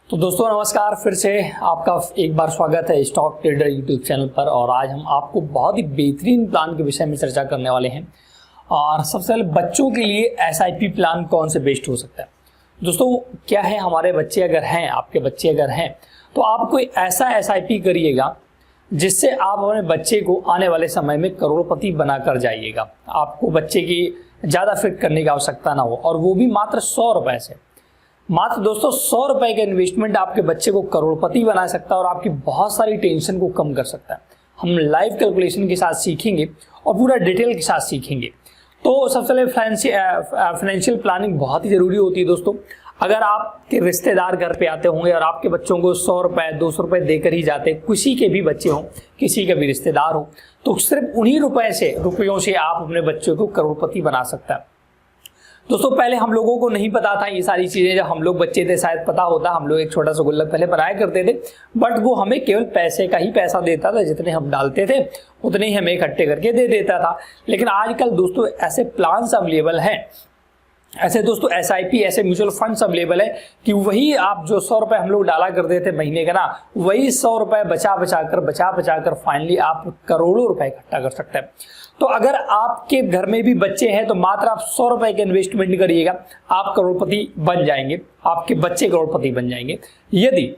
तो दोस्तों नमस्कार, फिर से आपका एक बार स्वागत है स्टॉक ट्रेडर यूट्यूब चैनल पर। और आज हम आपको बहुत ही बेहतरीन प्लान के विषय में चर्चा करने वाले हैं। और सबसे पहले बच्चों के लिए एसआईपी प्लान कौन से बेस्ट हो सकता है। दोस्तों क्या है, हमारे बच्चे अगर हैं, आपके बच्चे अगर हैं, तो आप कोई ऐसा एसआईपी करिएगा जिससे आप अपने बच्चे को आने वाले समय में करोड़पति बनाकर जाइएगा। आपको बच्चे की ज़्यादा फिट करने की आवश्यकता ना हो, और वो भी मात्र 100 रुपये से। मात्र दोस्तों 100 रुपए का इन्वेस्टमेंट आपके बच्चे को करोड़पति बना सकता है और आपकी बहुत सारी टेंशन को कम कर सकता है। हम लाइव कैलकुलेशन के साथ सीखेंगे और पूरा डिटेल के साथ सीखेंगे। तो सबसे पहले फाइनेंशियल प्लानिंग बहुत ही जरूरी होती है दोस्तों। अगर आपके रिश्तेदार घर पे आते होंगे और आपके बच्चों को 100 रुपए 200 रुपए देकर ही जाते, किसी के भी बच्चे हों, किसी का भी रिश्तेदार हो, तो सिर्फ उन्हीं रुपयों से आप अपने बच्चों को करोड़पति बना सकता है। दोस्तों पहले हम लोगों को नहीं पता था ये सारी चीजें। जब हम लोग बच्चे थे शायद पता होता, हम लोग एक छोटा सा गुल्लक पहले बनाया करते थे, बट वो हमें केवल पैसे का ही पैसा देता था। जितने हम डालते थे उतने ही हमें इकट्ठे करके दे देता था। लेकिन आजकल दोस्तों ऐसे प्लान्स अवेलेबल हैं, ऐसे दोस्तों एसआईपी, ऐसे म्यूचुअल फंड्स अवेलेबल है कि वही आप जो 100 रुपए हम लोग डाला करते थे महीने का ना, वही 100 रुपए बचा बचा कर फाइनली आप करोड़ों रुपए इकट्ठा कर सकते हैं। तो अगर आपके घर में भी बच्चे हैं तो मात्र आप 100 रुपए के इन्वेस्टमेंट करिएगा, आप करोड़पति बन जाएंगे, आपके बच्चे करोड़पति बन जाएंगे। यदि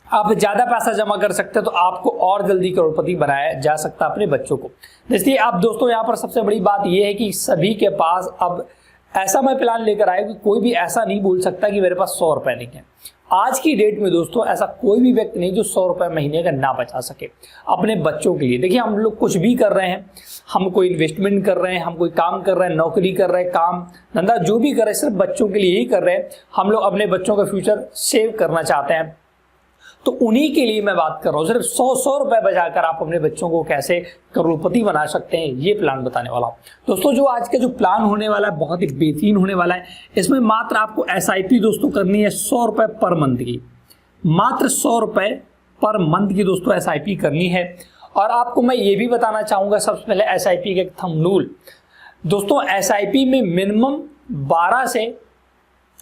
आप ज्यादा पैसा जमा कर सकते हैं तो आपको और जल्दी करोड़पति बनाया जा सकता है अपने बच्चों को। इसलिए आप दोस्तों यहाँ पर सबसे बड़ी बात यह है कि सभी के पास अब ऐसा मैं प्लान लेकर आया कि कोई भी ऐसा नहीं बोल सकता कि मेरे पास 100 रुपए नहीं है। आज की डेट में दोस्तों ऐसा कोई भी व्यक्ति नहीं जो 100 रुपए महीने का ना बचा सके अपने बच्चों के लिए। देखिए हम लोग कुछ भी कर रहे हैं, हम कोई इन्वेस्टमेंट कर रहे हैं, हम कोई काम कर रहे हैं, नौकरी कर रहे हैं, काम धंधा जो भी कर रहे हैं, सिर्फ बच्चों के लिए ही कर रहे हैं। हम लोग अपने बच्चों का फ्यूचर सेव करना चाहते हैं, तो उन्हीं के लिए मैं बात कर रहा हूँ। सिर्फ 100 रुपए बचाकर आप अपने बच्चों को कैसे करोड़पति बना सकते हैं, ये प्लान बताने वाला हूँ। दोस्तों जो आज का जो प्लान होने वाला है बहुत ही बेहतरीन होने वाला है। इसमें मात्र आपको एसआईपी दोस्तों करनी है 100 रुपए पर मंथ की, मात्र 100 रुपए पर मंथ की दोस्तों एसआईपी करनी है। और आपको मैं ये भी बताना चाहूंगा सबसे पहले एसआईपी के थंब रूल। दोस्तों एसआईपी में मिनिमम 12 से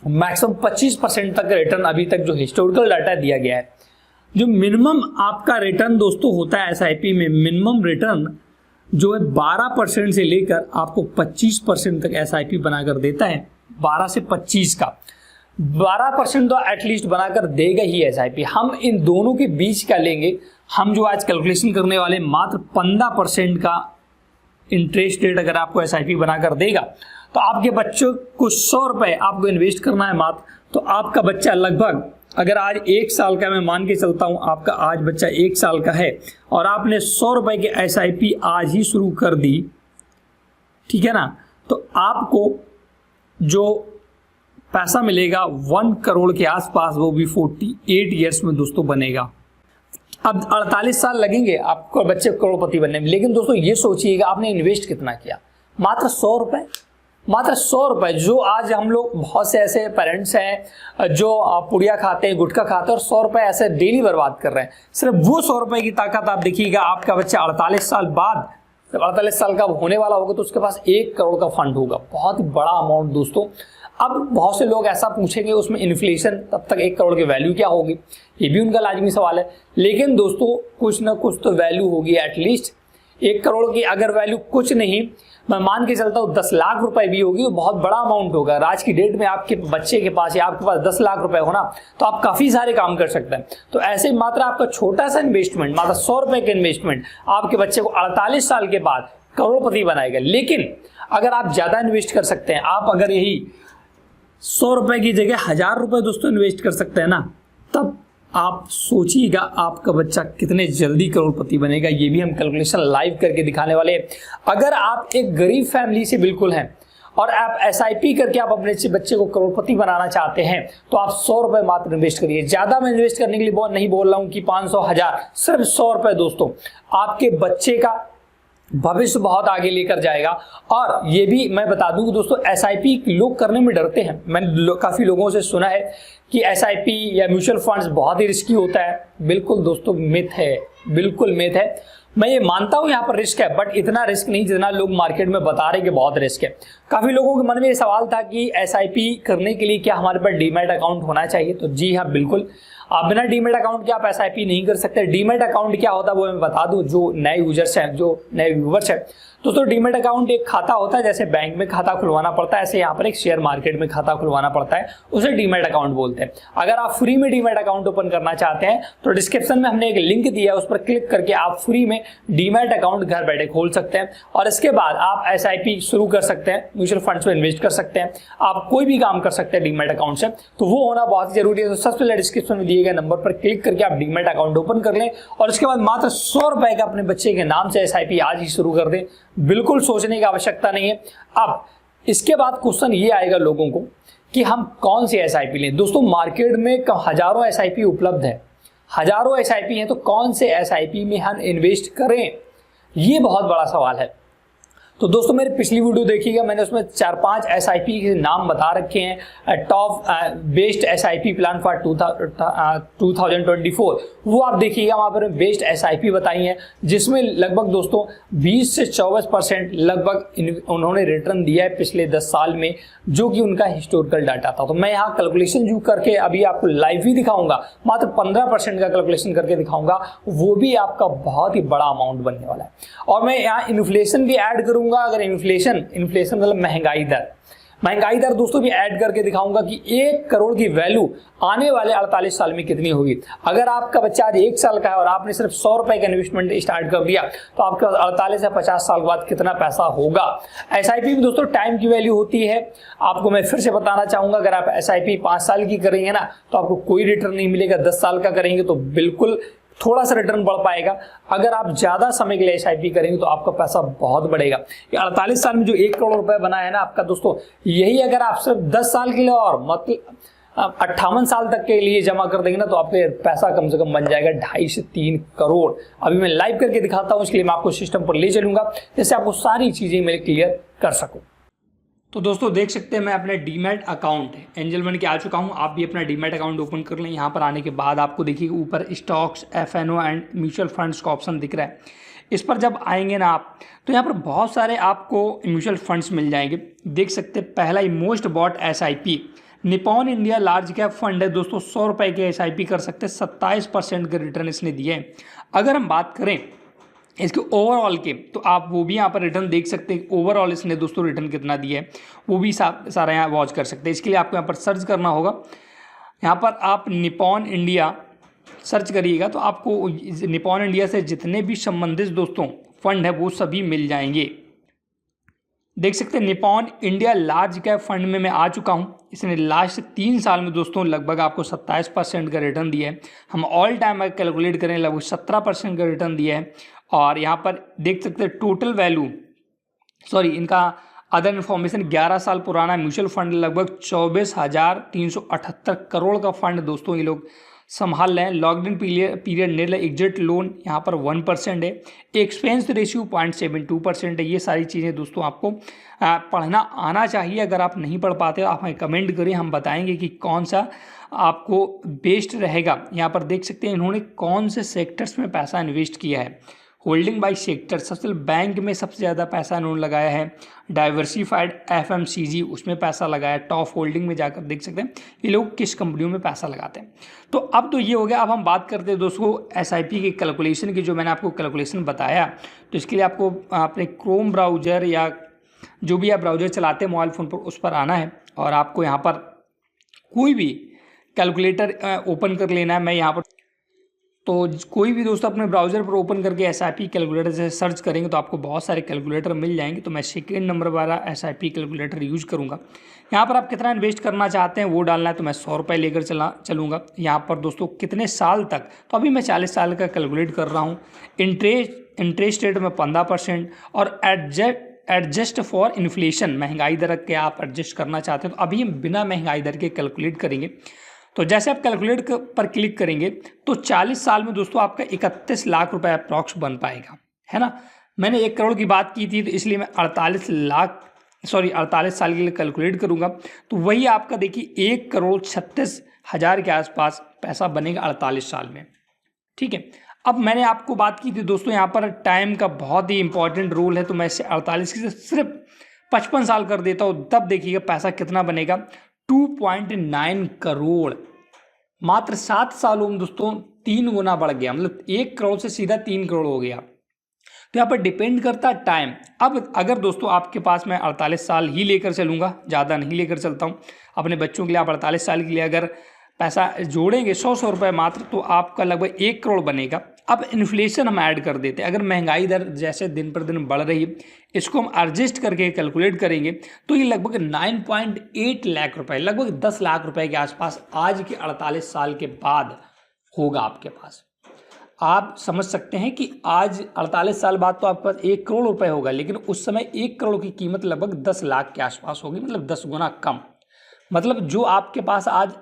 मैक्सिमम 25% तक रिटर्न अभी तक जो हिस्टोरिकल डाटा दिया गया है, जो मिनिमम आपका रिटर्न दोस्तों होता है एसआईपी में, मिनिमम रिटर्न जो है 12% से लेकर आपको 25% तक एसआईपी बनाकर देता है। 12 से 25 का 12% तो एटलीस्ट बनाकर देगा ही एसआईपी। हम इन दोनों के बीच का लेंगे, हम जो आज कैलकुलेशन करने वाले मात्र 15% का इंटरेस्ट रेट अगर आपको एसआईपी बनाकर देगा, तो आपके बच्चों को 100 रुपए आपको इन्वेस्ट करना है मात्र, तो आपका बच्चा लगभग, अगर आज 1 साल का मैं मान के चलता हूं, आपका आज बच्चा 1 साल का है और आपने 100 रुपए की एसआईपी आज ही शुरू कर दी, ठीक है ना, तो आपको जो पैसा मिलेगा 1 करोड़ के आसपास, वो भी 48 ईयर्स में दोस्तों बनेगा। अब 48 साल लगेंगे आपको बच्चे करोड़पति बनने में। लेकिन दोस्तों ये सोचिएगा आपने इन्वेस्ट कितना किया, मात्र 100 रुपए, मात्र 100 रुपए। जो आज हम लोग बहुत से ऐसे पेरेंट्स हैं जो पुड़िया खाते हैं, गुटखा खाते हैं और 100 रुपए ऐसे डेली बर्बाद कर रहे हैं। सिर्फ वो 100 रुपए की ताकत आप देखिएगा, आपका बच्चा 48 साल बाद, जब 48 साल का होने वाला होगा तो उसके पास 1 करोड़ का फंड होगा। बहुत ही बड़ा अमाउंट दोस्तों। अब बहुत से लोग ऐसा पूछेंगे उसमें इन्फ्लेशन, तब तक 1 करोड़ की वैल्यू क्या होगी, ये भी उनका लाजमी सवाल है। लेकिन दोस्तों कुछ ना कुछ तो वैल्यू होगी एटलीस्ट। 1 करोड़ की अगर वैल्यू कुछ नहीं, मैं मान के चलता हूँ 10 लाख रुपए भी होगी, वो बहुत बड़ा अमाउंट होगा। आज की डेट में आपके बच्चे के पास या आपके पास 10 लाख रुपए होना, तो आप काफी सारे काम कर सकते हैं। तो ऐसे मात्र आपका छोटा सा इन्वेस्टमेंट, मात्र 100 रुपए का इन्वेस्टमेंट आपके बच्चे को 48 साल के बाद करोड़पति बनाएगा। लेकिन अगर आप ज्यादा इन्वेस्ट कर सकते हैं, आप अगर यही 100 रुपए की जगह 1000 रुपए दोस्तों इन्वेस्ट कर सकते हैं ना, तब आप सोचिएगा आपका बच्चा कितने जल्दी करोड़पति बनेगा। ये भी हम कैलकुलेशन लाइव करके दिखाने वाले हैं। अगर आप एक गरीब फैमिली से बिल्कुल हैं और आप एसआईपी करके आप अपने बच्चे को करोड़पति बनाना चाहते हैं, तो आप 100 रुपए मात्र इन्वेस्ट करिए। ज्यादा मैं इन्वेस्ट करने के लिए नहीं बोल रहा हूं कि 500 1000, सिर्फ 100 रुपए दोस्तों आपके बच्चे का भविष्य बहुत आगे लेकर जाएगा। और ये भी मैं बता दूं कि दोस्तों एसआईपी लोग करने में डरते हैं। मैंने काफी लोगों से सुना है कि एसआईपी या म्यूचुअल फंड्स बहुत ही रिस्की होता है। बिल्कुल दोस्तों मिथ है, बिल्कुल मिथ है। मैं ये मानता हूं यहाँ पर रिस्क है, बट इतना रिस्क नहीं जितना लोग मार्केट में बता रहे कि बहुत रिस्क है। काफी लोगों के मन में ये सवाल था कि एसआईपी करने के लिए क्या हमारे पास डीमैट अकाउंट होना चाहिए। तो जी हाँ, बिल्कुल, आप बिना डीमैट अकाउंट के आप एसआईपी नहीं कर सकते। डीमैट अकाउंट क्या होता है वो मैं बता दूं, जो नए यूजर्स हैं, जो नए व्यूवर्स हैं। दोस्तों, डीमैट अकाउंट एक खाता होता है, जैसे बैंक में खाता खुलवाना पड़ता है, ऐसे यहाँ पर एक शेयर मार्केट में खाता खुलवाना पड़ता है, उसे डीमैट अकाउंट बोलते हैं। अगर आप फ्री में डीमैट अकाउंट ओपन करना चाहते हैं तो डिस्क्रिप्शन में हमने एक लिंक दिया है, उस पर क्लिक करके आप फ्री में डीमैट अकाउंट घर बैठे खोल सकते हैं और इसके बाद आप एसआईपी शुरू कर सकते हैं, म्यूचुअल फंड्स में इन्वेस्ट कर सकते हैं, आप कोई भी काम कर सकते हैं डीमैट अकाउंट से। तो वो होना बहुत ही जरूरी है। तो सबसे पहले डिस्क्रिप्शन में दिए गए नंबर पर क्लिक करके आप डीमैट अकाउंट ओपन कर लें और उसके बाद मात्र 100 रुपए का अपने बच्चे के नाम से एसआईपी आज ही शुरू कर दें। बिल्कुल सोचने की आवश्यकता नहीं है। अब इसके बाद क्वेश्चन ये आएगा लोगों को कि हम कौन सी एसआईपी लें। दोस्तों, मार्केट में हजारों एसआईपी उपलब्ध है, हजारों एसआईपी हैं, तो कौन से एसआईपी में हम इन्वेस्ट करें, ये बहुत बड़ा सवाल है। तो दोस्तों, मेरी पिछली वीडियो देखिएगा, मैंने उसमें 4-5 एसआईपी के नाम बता रखे हैं, top best SIP plan for 2024, वो आप देखिएगा। वहाँ पर बेस्ट एसआईपी बताई है, जिसमें लगभग दोस्तों 20 से 24% लगभग उन्होंने रिटर्न दिया है पिछले 10 साल में, जो कि उनका हिस्टोरिकल डाटा था। तो मैं यहाँ कैलकुलेशन जो करके अभी आपको लाइव ही दिखाऊंगा, मात्र 15% का कैलकुलेशन करके दिखाऊंगा, वो भी आपका बहुत ही बड़ा अमाउंट बनने वाला है। और मैं यहाँ इन्फ्लेशन भी ऐड करूंगा। अगर इन्फ्लेशन मतलब महंगाई दर दोस्तों भी ऐड करके दिखाऊंगा कि 1 करोड़ की वैल्यू आने वाले 48 साल में कितनी होगी। अगर आपका बच्चा आज 1 साल का है और आपने सिर्फ 100 रुपए का इन्वेस्टमेंट स्टार्ट कर दिया, तो आपके 48 से 50 साल बाद कितना पैसा होगा। एसआईपी में दोस्तों टाइम की वैल्यू होती है। आपको मैं फिर से बताना चाहूंगा, अगर आप एसआईपी 5 साल की करेंगे ना, तो आपको कोई रिटर्न नहीं मिलेगा। 10 साल का करेंगे तो बिल्कुल थोड़ा सा रिटर्न बढ़ पाएगा। अगर आप ज्यादा समय के लिए एसआईपी करेंगे तो आपका पैसा बहुत बढ़ेगा। 48 साल में जो 1 करोड़ रुपए बना है ना आपका दोस्तों, यही अगर आप सिर्फ 10 साल के लिए और मतलब 58 साल तक के लिए जमा कर देंगे ना, तो आपके पैसा कम से कम बन जाएगा 2.5 से 3 करोड़। अभी मैं लाइव करके दिखाता हूं, इसके लिए मैं आपको सिस्टम पर ले चलूंगा, जिससे आपको सारी चीजें मैं क्लियर कर सकूं। तो दोस्तों, देख सकते हैं मैं अपने डीमैट अकाउंट एंजल मनी के आ चुका हूं। आप भी अपना डीमैट अकाउंट ओपन कर लें। यहां पर आने के बाद आपको देखिए ऊपर stocks, FnO and mutual funds का ऑप्शन दिख रहा है। इस पर जब आएंगे ना आप, तो यहाँ पर बहुत सारे आपको म्यूचुअल फंड्स मिल जाएंगे। देख सकते हैं पहला ही most bought SIP Nippon India large cap fund है दोस्तों। 100 रुपए के एसआईपी कर सकते हैं, 27% के रिटर्न इसने दिए हैं। अगर हम बात करें इसके ओवरऑल के, तो आप वो भी यहाँ पर रिटर्न देख सकते हैं। ओवरऑल इसने दोस्तों रिटर्न कितना दिया है वो भी सारा यहाँ वॉच कर सकते हैं। इसके लिए आपको यहाँ पर सर्च करना होगा। यहाँ पर आप निपॉन इंडिया सर्च करिएगा तो आपको निपॉन इंडिया से जितने भी संबंधित दोस्तों फंड है वो सभी मिल जाएंगे। देख सकते हैं Nippon India large cap fund में मैं आ चुका हूँ। इसने लास्ट 3 साल में दोस्तों लगभग आपको 27% का रिटर्न दिया है। हम ऑल टाइम अगर कैलकुलेट करें लगभग 17% का रिटर्न दिया है। और यहाँ पर देख सकते हैं टोटल वैल्यू, इनका अदर इन्फॉर्मेशन 11 साल पुराना म्यूचुअल फंड, लगभग 24,378 करोड़ का फंड दोस्तों ये लोग संभाल रहे हैं। Lockdown period net exit loan यहाँ पर 1% है। एक्सपेंस रेशियो 0.72% है। ये सारी चीज़ें दोस्तों आपको पढ़ना आना चाहिए। अगर आप नहीं पढ़ पाते आप हमें कमेंट करें, हम बताएंगे कि कौन सा आपको बेस्ट रहेगा। यहाँ पर देख सकते हैं इन्होंने कौन से सेक्टर्स में पैसा इन्वेस्ट किया है। होल्डिंग बाय सेक्टर, सबसे बैंक में सबसे ज़्यादा पैसा इन्होंने लगाया है। डाइवर्सिफाइड एफएमसीजी उसमें पैसा लगाया। टॉप होल्डिंग में जाकर देख सकते हैं ये लोग किस कंपनियों में पैसा लगाते हैं। तो अब तो ये हो गया। अब हम बात करते हैं दोस्तों एसआईपी की कैलकुलेशन की, जो मैंने आपको कैलकुलेशन बताया। तो इसके लिए आपको अपने क्रोम ब्राउजर या जो भी आप ब्राउजर चलाते हैं मोबाइल फ़ोन पर, उस पर आना है और आपको यहाँ पर कोई भी कैलकुलेटर ओपन कर लेना है। मैं यहाँ पर तो कोई भी दोस्तों अपने ब्राउज़र पर ओपन करके एसआईपी कैलकुलेटर से सर्च करेंगे तो आपको बहुत सारे कैलकुलेटर मिल जाएंगे। तो मैं सेकेंड नंबर वाला एसआईपी कैलकुलेटर यूज करूंगा। यहाँ पर आप कितना इन्वेस्ट करना चाहते हैं वो डालना है। तो मैं 100 रुपये लेकर चलूँगा। यहाँ पर दोस्तों कितने साल तक, तो अभी मैं 40 साल का कैलकुलेट कर रहा हूँ। इंटरेस्ट रेट में 15% और एडजस्ट फॉर इन्फ्लेशन, महंगाई दर के आप एडजस्ट करना चाहते हैं तो अभी हम बिना महंगाई दर के कैलकुलेट करेंगे। तो जैसे आप कैलकुलेट पर क्लिक करेंगे तो 40 साल में दोस्तों आपका 31 लाख रुपए अप्रॉक्स बन पाएगा, है ना। मैंने 1 करोड़ की बात की थी तो इसलिए मैं 48 साल के लिए कैलकुलेट करूंगा। तो वही आपका देखिए 1,36,00,000 के आसपास पैसा बनेगा 48 साल में, ठीक है। अब मैंने आपको बात की थी दोस्तों यहाँ पर टाइम का बहुत ही इंपॉर्टेंट रोल है, तो मैं इसे 48 से सिर्फ 55 साल कर देता हूँ, तब देखिएगा पैसा कितना बनेगा, 2.9 करोड़। मात्र 7 सालों में दोस्तों 3 गुना बढ़ गया, मतलब 1 करोड़ से सीधा 3 करोड़ हो गया। तो यहाँ पर डिपेंड करता है टाइम। अब अगर दोस्तों आपके पास, मैं 48 साल ही लेकर चलूँगा, ज़्यादा नहीं लेकर चलता हूँ, अपने बच्चों के लिए आप 48 साल के लिए अगर पैसा जोड़ेंगे 100 रुपये मात्र, तो आपका लगभग 1 करोड़ बनेगा। अब इन्फ्लेशन हम ऐड कर देते हैं, अगर महंगाई दर जैसे दिन पर दिन बढ़ रही है, इसको हम एडजस्ट करके कैलकुलेट करेंगे तो ये लगभग 9.8 लाख रुपए, लगभग 10 लाख रुपए के आसपास आज के 48 साल के बाद होगा आपके पास। आप समझ सकते हैं कि आज 48 साल बाद तो आपके पास 1 करोड़ रुपए होगा, लेकिन उस समय 1 करोड़ की कीमत लगभग 10 लाख के आसपास होगी, मतलब 10 गुना कम। मतलब जो आपके पास आज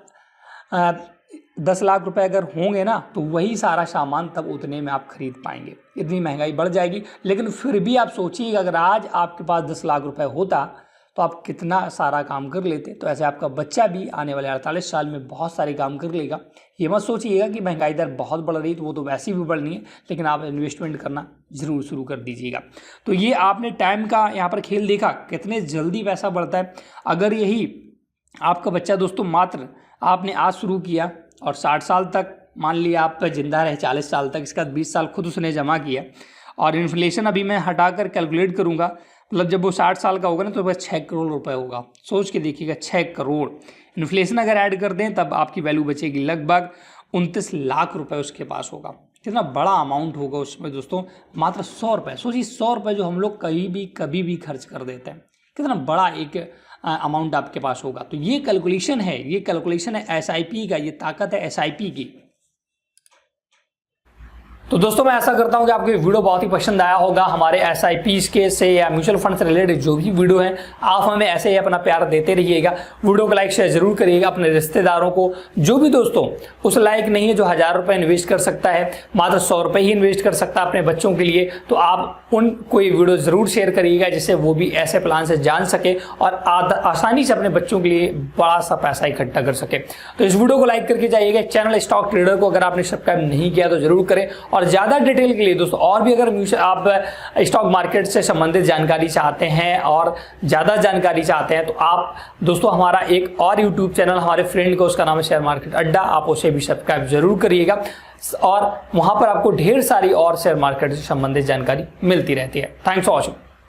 10 लाख रुपए अगर होंगे ना, तो वही सारा सामान तब उतने में आप खरीद पाएंगे। इतनी महंगाई बढ़ जाएगी। लेकिन फिर भी आप सोचिएगा, अगर आज आपके पास 10 लाख रुपए होता तो आप कितना सारा काम कर लेते। तो ऐसे आपका बच्चा भी आने वाले 48 साल में बहुत सारे काम कर लेगा। ये मत सोचिएगा कि महंगाई दर बहुत बढ़ रही, तो वो तो वैसे भी बढ़नी है, लेकिन आप इन्वेस्टमेंट करना जरूर शुरू कर दीजिएगा। तो ये आपने टाइम का यहाँ पर खेल देखा, कितने जल्दी पैसा बढ़ता है। अगर यही आपका बच्चा दोस्तों मात्र आपने आज शुरू किया और 60 साल तक मान लिया आप जिंदा रहे, 40 साल तक, इसका 20 साल खुद उसने जमा किया, और इन्फ्लेशन अभी मैं हटाकर कैलकुलेट करूंगा, मतलब जब वो 60 साल का होगा ना, तो बस 6 करोड़ रुपए होगा। सोच के देखिएगा, 6 करोड़ इन्फ्लेशन अगर ऐड कर दें तब आपकी वैल्यू बचेगी लगभग 29 लाख रुपए उसके पास होगा। कितना बड़ा अमाउंट होगा उसमें दोस्तों, मात्र 100 रुपये। सोचिए 100 रुपये जो हम लोग कभी भी खर्च कर देते हैं, कितना बड़ा एक अमाउंट आपके पास होगा। तो ये कैलकुलेशन है, ये कैलकुलेशन है एसआईपी का, ये ताकत है एसआईपी की। तो दोस्तों मैं ऐसा करता हूं कि आपको ये वीडियो बहुत ही पसंद आया होगा। हमारे एसआईपीज के से या म्यूचुअल फंड से रिलेटेड जो भी वीडियो है, आप हमें ऐसे ही अपना प्यार देते रहिएगा। वीडियो को लाइक शेयर जरूर करिएगा अपने रिश्तेदारों को। जो भी दोस्तों उस लायक नहीं है जो 1000 रुपये इन्वेस्ट कर सकता है, मात्र 100 रुपये ही इन्वेस्ट कर सकता है अपने बच्चों के लिए, तो आप उनको ये वीडियो जरूर शेयर करिएगा, जिससे वो भी ऐसे प्लान से जान सके और आसानी से अपने बच्चों के लिए बड़ा सा पैसा इकट्ठा कर सके। तो इस वीडियो को लाइक करके जाइएगा। चैनल स्टॉक ट्रेडर को अगर आपने सब्सक्राइब नहीं किया तो जरूर करें। और ज़्यादा डिटेल के लिए दोस्तों, और भी अगर आप स्टॉक मार्केट से संबंधित जानकारी चाहते हैं और ज़्यादा जानकारी चाहते हैं, तो आप दोस्तों हमारा एक और यूट्यूब चैनल हमारे फ्रेंड को, उसका नाम है शेयर मार्केट अड्डा, आप उसे भी सब्सक्राइब जरूर करिएगा। और वहाँ पर आपको ढेर सारी और शेयर मार्केट से संबंधित जानकारी मिलती रहती है। Thanks for watching.